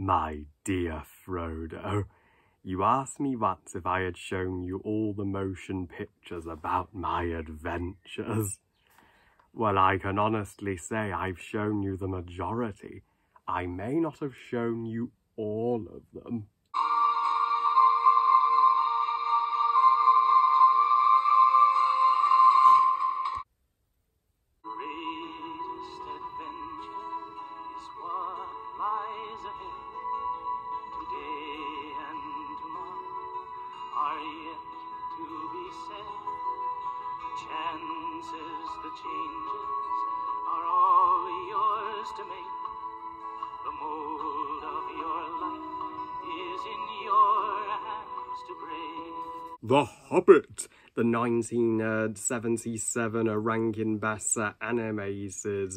My dear Frodo, you asked me once if I had shown you all the motion pictures about my adventures. Well, I can honestly say I've shown you the majority. I may not have shown you all of them. Greatest adventure is what lies ahead. Today and tomorrow are yet to be said. The chances, the changes are all yours to make. The mold of your life is in your hands to break. The Hobbit, the 1977 Rankin Bass animated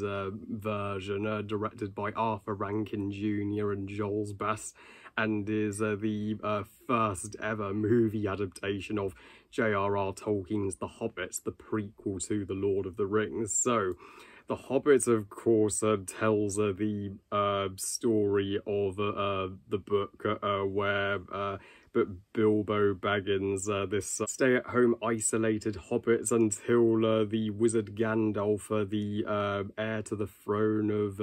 version, directed by Arthur Rankin Jr. and Jules Bass, and is the first ever movie adaptation of J.R.R. Tolkien's The Hobbit, the prequel to The Lord of the Rings. So, The Hobbit, of course, tells the story of the book where Bilbo Baggins, this stay-at-home isolated hobbit until the wizard Gandalf, the heir to the throne of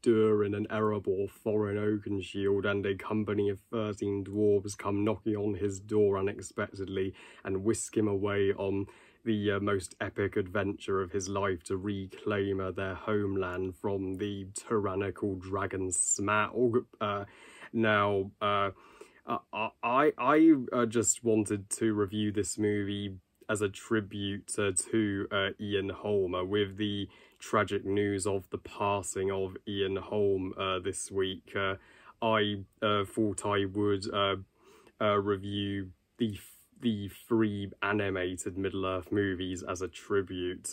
Durin and Erebor, Thorin Oakenshield, and a company of 13 dwarves come knocking on his door unexpectedly and whisk him away on the most epic adventure of his life to reclaim their homeland from the tyrannical dragon Smaug. I just wanted to review this movie as a tribute to Ian Holm, with the tragic news of the passing of Ian Holm this week. I thought I would review the three animated Middle-earth movies as a tribute,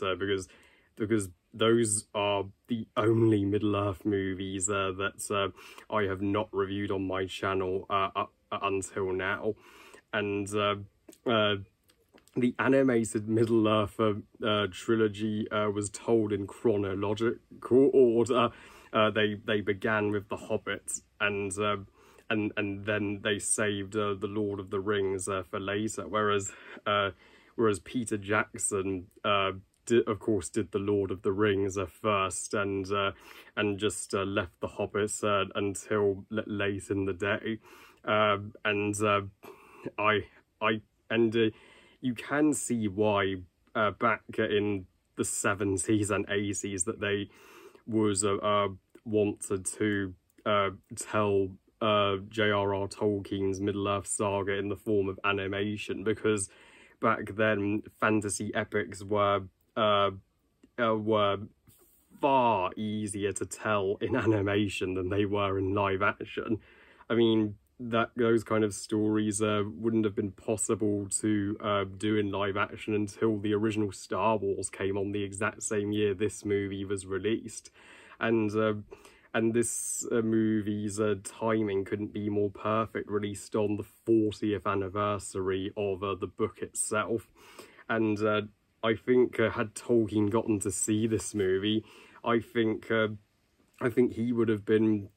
because those are the only Middle-earth movies that I have not reviewed on my channel up until now. And the animated Middle-earth trilogy was told in chronological order. They began with The Hobbit, and then they saved The Lord of the Rings for later. Whereas Peter Jackson did The Lord of the Rings first, and just left The Hobbit until late in the day. You can see why back in the 70s and 80s that they was wanted to tell J.R.R. Tolkien's Middle-earth saga in the form of animation, because back then fantasy epics were far easier to tell in animation than they were in live action. I mean, those kind of stories wouldn't have been possible to do in live action until the original Star Wars came on the exact same year this movie was released. And this movie's timing couldn't be more perfect, released on the 40th anniversary of the book itself. And I think had Tolkien gotten to see this movie, I think he would have been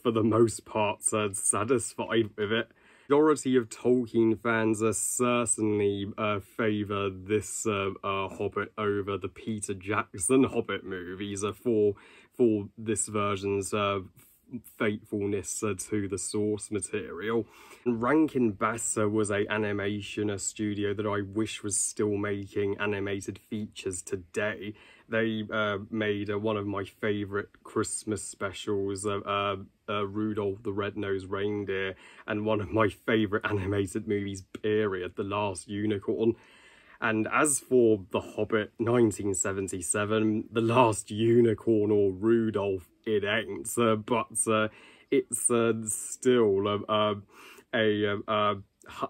for the most part satisfied with it. Majority of Tolkien fans certainly favour this Hobbit over the Peter Jackson Hobbit movies for this version's faithfulness to the source material. Rankin Bass was an animation studio that I wish was still making animated features today. They made one of my favourite Christmas specials, Rudolph the Red-Nosed Reindeer, and one of my favourite animated movies, period, The Last Unicorn. And as for The Hobbit 1977, The Last Unicorn or Rudolph, it ain't, but it's still a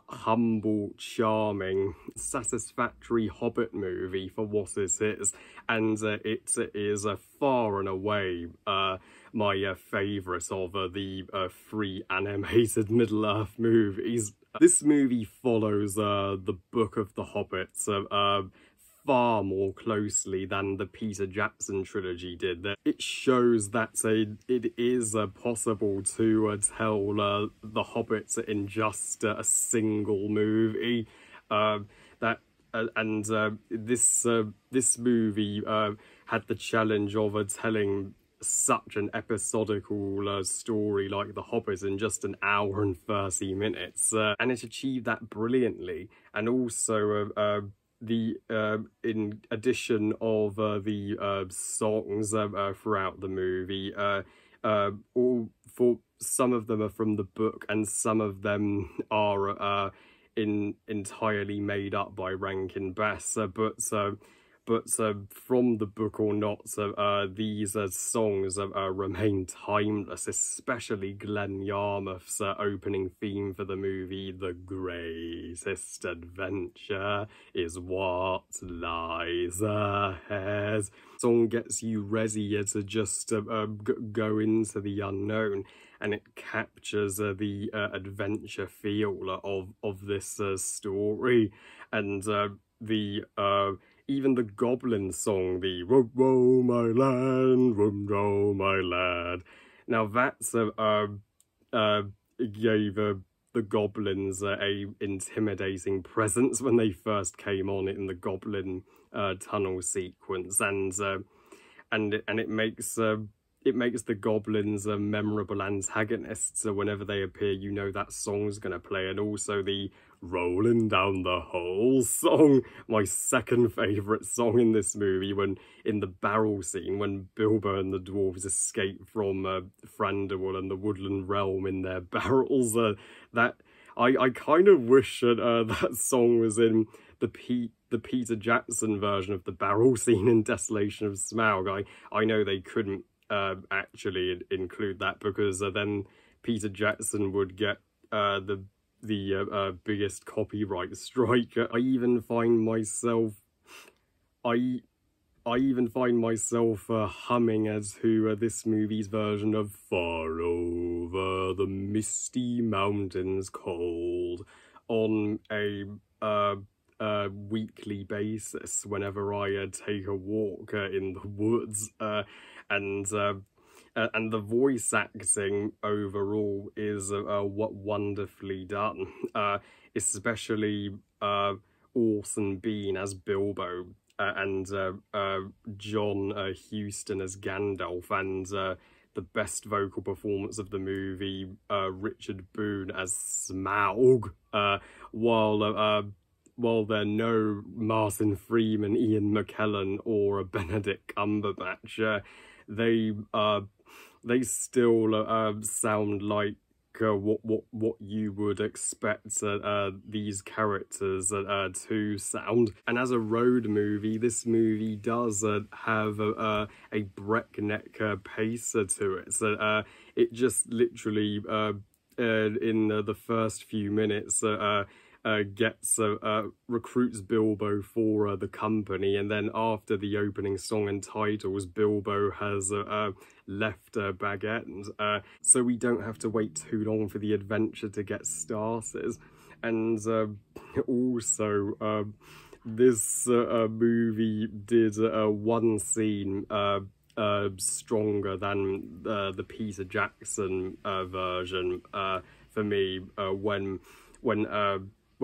humble, charming, satisfactory Hobbit movie for what it is, and it is far and away my favourite of the three animated Middle-earth movies. This movie follows the Book of the Hobbit far more closely than the Peter Jackson trilogy did. That it shows that it is possible to tell The Hobbit in just a single movie. This movie had the challenge of telling such an episodical story like The Hobbit in just an hour and 30 minutes, and it achieved that brilliantly. And also the in addition of the songs throughout the movie, all for some of them are from the book and some of them are entirely made up by Rankin Bass, but from the book or not, these songs remain timeless, especially Glenn Yarmouth's opening theme for the movie, "The greatest adventure is what lies ahead." Song gets you ready to just go into the unknown, and it captures the adventure feel of this story. And even the Goblin song, the "Row, row, my land, row, row, my lad." Now that's gave the Goblins a intimidating presence when they first came on in the Goblin tunnel sequence, and it makes the Goblins memorable antagonists. So whenever they appear, you know that song's gonna play. And also the "Rolling Down the Hole" song, my second favourite song in this movie, when in the barrel scene, when Bilbo and the dwarves escape from Thranduil and the Woodland Realm in their barrels. That I kind of wish that that song was in the Peter Jackson version of the barrel scene in Desolation of Smaug. I know they couldn't actually include that, because then Peter Jackson would get the biggest copyright strike. I even find myself humming as to this movie's version of "Far Over the Misty Mountains Cold" on a weekly basis whenever I take a walk in the woods, and the voice acting overall is what wonderfully done, especially Orson Bean as Bilbo, and John Huston as Gandalf, and the best vocal performance of the movie, Richard Boone as Smaug, while there are no Martin Freeman, Ian McKellen, or Benedict Cumberbatch, they still sound like what you would expect these characters to sound. And as a road movie, this movie does have a breakneck pace to it. So it just literally in the first few minutes recruits Bilbo for the company, and then after the opening song and titles, Bilbo has left Bag End, so we don't have to wait too long for the adventure to get started. And also this movie did one scene stronger than the Peter Jackson version for me,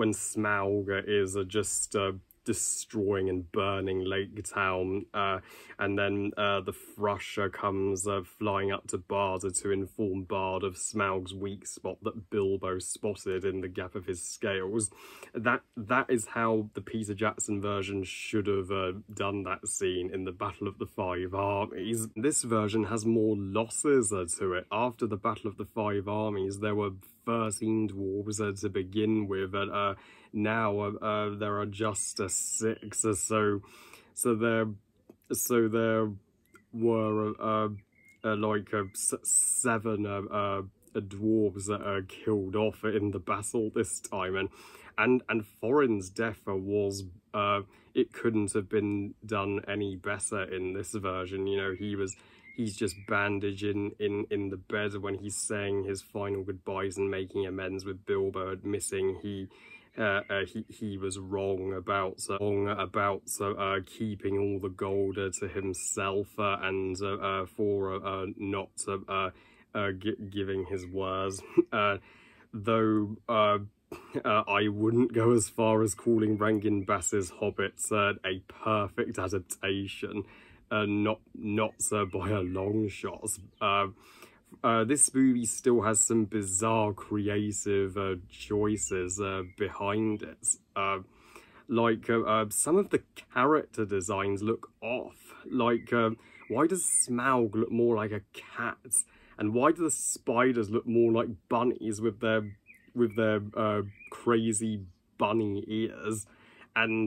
when Smaug is just destroying and burning Lake Town, and then the Thrusher comes flying up to Barda to inform Bard of Smaug's weak spot that Bilbo spotted in the gap of his scales. That is how the Peter Jackson version should have done that scene in the Battle of the Five Armies. This version has more losses to it. After the Battle of the Five Armies, there were 13 dwarves to begin with, and now there are just 6. So there were like 7 dwarves that are killed off in the battle this time, and Thorin's death was it couldn't have been done any better in this version. You know, he's just bandaged in the bed when he's saying his final goodbyes and making amends with Bilbo, admitting he he was wrong about keeping all the gold to himself and for not giving his words. Though I wouldn't go as far as calling Rankin Bass's Hobbit a perfect adaptation, not by a long shot. This movie still has some bizarre creative choices behind it. Some of the character designs look off. Why does Smaug look more like a cat? And why do the spiders look more like bunnies with their crazy bunny ears? And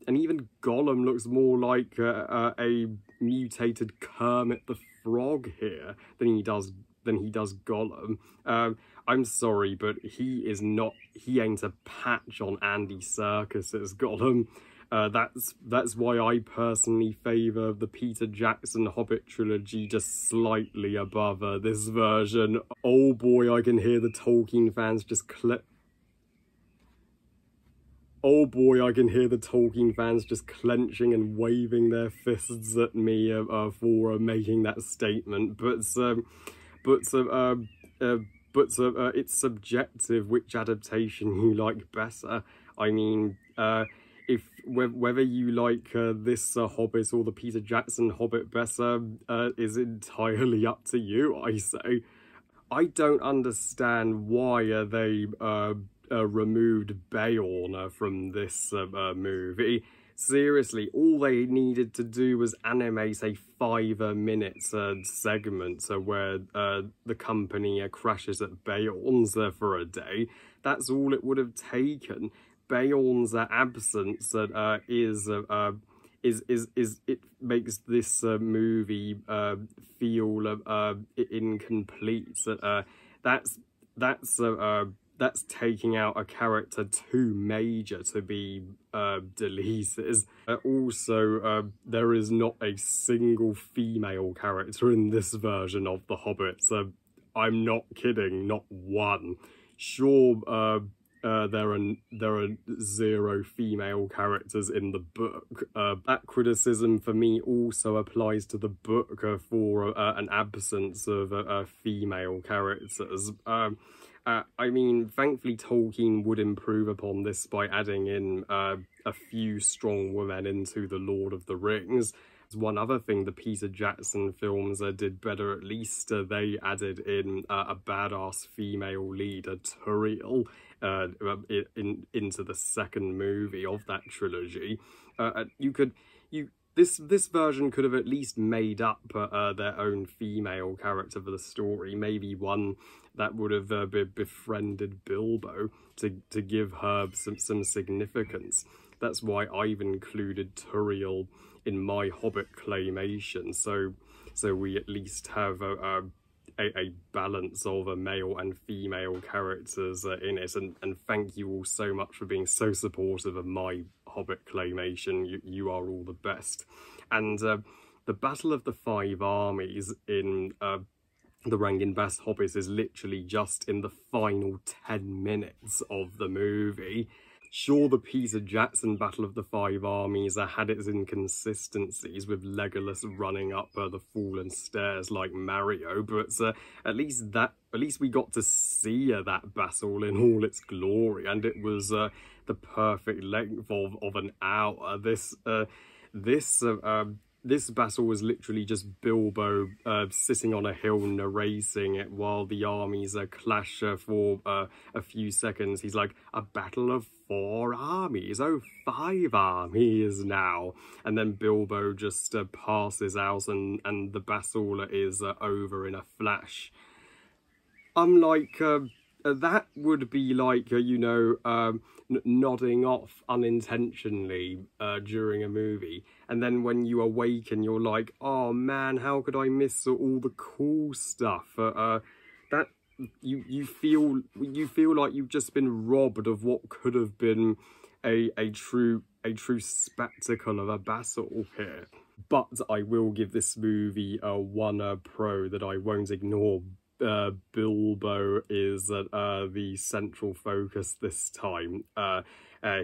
even Gollum looks more like a mutated Kermit the Frog here than he does Gollum. I'm sorry, but he ain't a patch on Andy Serkis's Gollum. That's why I personally favour the Peter Jackson Hobbit trilogy just slightly above this version. Oh boy, I can hear the Tolkien fans just clenching and waving their fists at me for making that statement. But it's subjective which adaptation you like better. I mean, whether you like this Hobbit or the Peter Jackson Hobbit better is entirely up to you, I say. I don't understand why they removed Beorn from this movie. Seriously, all they needed to do was animate a 5-minute segment where the company crashes at Beorn's for a day. That's all it would have taken. Beorn's absence it makes this movie feel incomplete. That's taking out a character too major to be deleted. Also, there is not a single female character in this version of The Hobbit. I'm not kidding, not one. Sure, there are 0 female characters in the book. That criticism for me also applies to the book for an absence of female characters. I mean, thankfully Tolkien would improve upon this by adding in a few strong women into The Lord of the Rings. One other thing the Peter Jackson films did better, at least they added in a badass female lead, Turiel, into the second movie of that trilogy. This version could have at least made up their own female character for the story, maybe one that would have befriended Bilbo to give her some significance. That's why I've included Turiel in my Hobbit claymation, so we at least have a balance of male and female characters in it, and thank you all so much for being so supportive of my Hobbit claymation. You are all the best. And the Battle of the Five Armies in the Rankin Bass Hobbit is literally just in the final 10 minutes of the movie. Sure, the Peter Jackson Battle of the Five Armies had its inconsistencies, with Legolas running up the fallen stairs like Mario, but at least we got to see that battle in all its glory, and it was the perfect length of an hour. This battle was literally just Bilbo sitting on a hill narrating it while the armies clash for a few seconds. He's like, a battle of 4 armies, oh, 5 armies now. And then Bilbo just passes out and the battle is over in a flash. I'm like, that would be like, nodding off unintentionally during a movie, and then when you awaken you're like, oh man, how could I miss all the cool stuff? That you feel like you've just been robbed of what could have been a true spectacle of a battle here. But I will give this movie one pro that I won't ignore Bilbo is the central focus this time.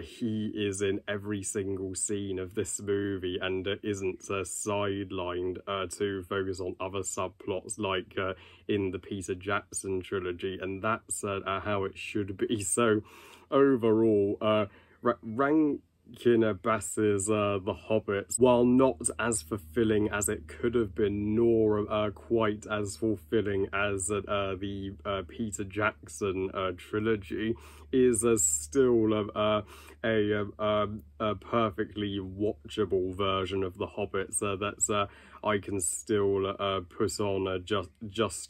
He is in every single scene of this movie and isn't sidelined to focus on other subplots like in the Peter Jackson trilogy, and that's how it should be. So overall, Rankin Bass's The Hobbit, while not as fulfilling as it could have been, nor quite as fulfilling as the Peter Jackson trilogy, is still a perfectly watchable version of The Hobbit that I can still put on just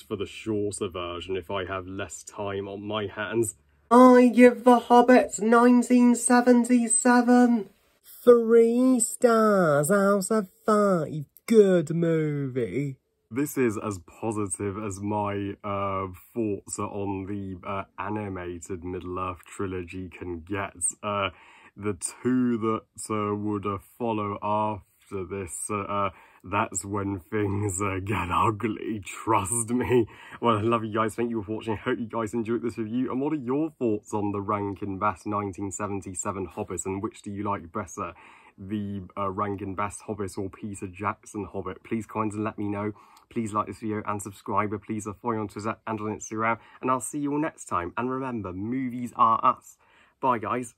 for the shorter version if I have less time on my hands. I give The Hobbit 1977 3 stars out of 5. Good movie. This is as positive as my thoughts on the animated Middle-earth trilogy can get. The two that would follow after this, that's when things get ugly, trust me. Well, I love you guys, thank you for watching, I hope you guys enjoyed this review, and what are your thoughts on the Rankin Bass 1977 Hobbit, and which do you like better, the Rankin Bass Hobbit or Peter Jackson Hobbit? Please kindly let me know. Please like this video and subscribe, please follow on Twitter and on Instagram, and I'll see you all next time, and remember, movies are us. Bye guys.